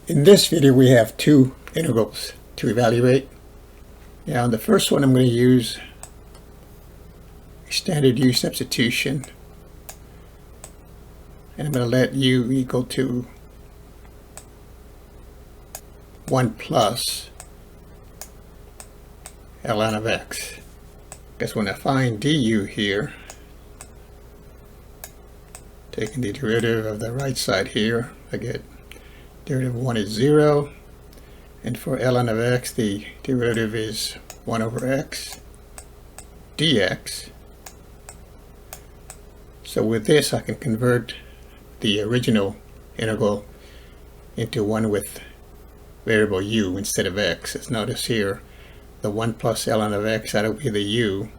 In this video we have two integrals to evaluate. Now in the first one I'm going to use standard U-substitution, and I'm going to let U equal to 1 plus ln of x. Because when I find du here, taking the derivative of the right side here, I get derivative of 1 is 0, and for ln of x the derivative is 1 over x dx. So with this I can convert the original integral into one with variable u instead of x. As notice here, the 1 plus ln of x, that'll be the u,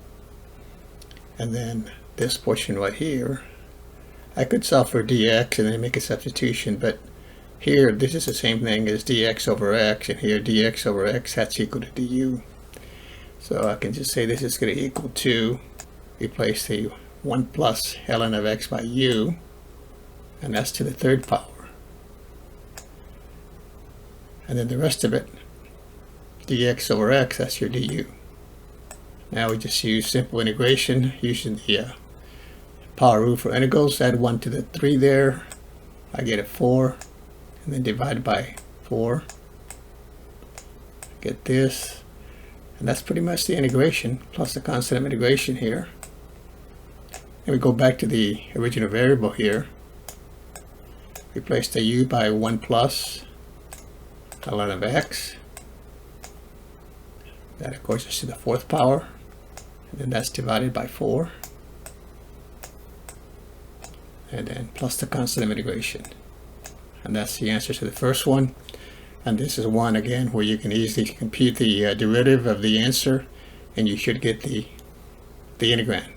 and then this portion right here, I could solve for dx and then make a substitution, but here this is the same thing as dx over x, and here dx over x, that's equal to du. So I can just say this is going to equal to, replace the 1 plus ln of x by u, and that's to the third power. And then the rest of it, dx over x, that's your du. Now we just use simple integration using the power rule for integrals. Add 1 to the 3 there, I get a 4, and then divide by 4, get this, and that's pretty much the integration plus the constant of integration here. And we go back to the original variable here, replace the u by 1 plus ln of x, that of course is to the 4th power, and then that's divided by 4, and then plus the constant of integration. And that's the answer to the first one. And this is one again where you can easily compute the derivative of the answer, and you should get the integrand.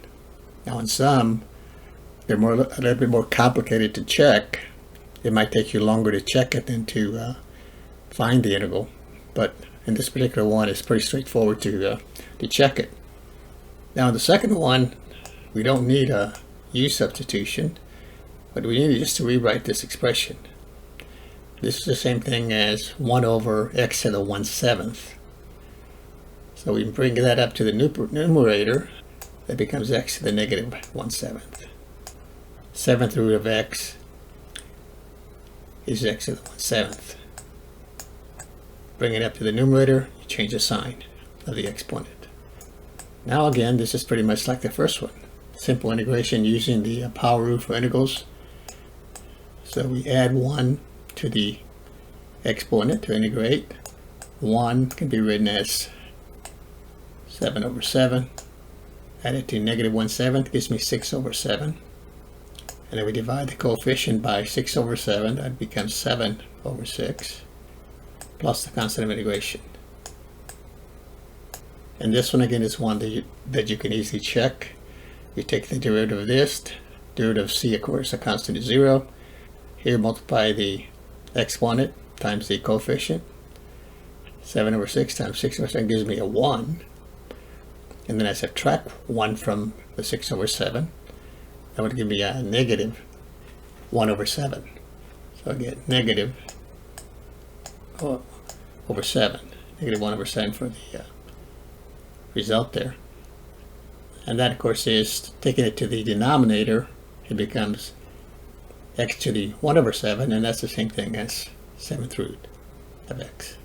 Now in some, they're a little bit more complicated to check. It might take you longer to check it than to find the integral, but in this particular one it's pretty straightforward to check it. Now in the second one, we don't need a u substitution, but we need just to rewrite this expression. This is the same thing as 1 over x to the 1/7. So we bring that up to the numerator. That becomes x to the negative 1/7. 7th root of x is x to the 1/7. Bring it up to the numerator, you change the sign of the exponent. Now again, this is pretty much like the first one. Simple integration using the power rule for integrals. So we add 1 to the exponent to integrate. 1 can be written as 7 over 7. Add it to negative 1/7 gives me 6 over 7. And then we divide the coefficient by 6 over 7. That becomes 7 over 6. Plus the constant of integration. And this one again is one that you can easily check. You take the derivative of this. Derivative of c, of course, the constant is 0. Here multiply the exponent times the coefficient. 7 over 6 times 6 over 7 gives me a 1. And then I subtract 1 from the 6 over 7. That would give me a negative 1 over 7. So I get negative over 7. Negative 1 over 7 for the result there. And that of course is, taking it to the denominator, it becomes x to the 1 over 7, and that's the same thing as 7th root of x.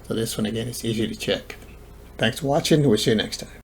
So this one again is easy to check. Thanks for watching. We'll see you next time.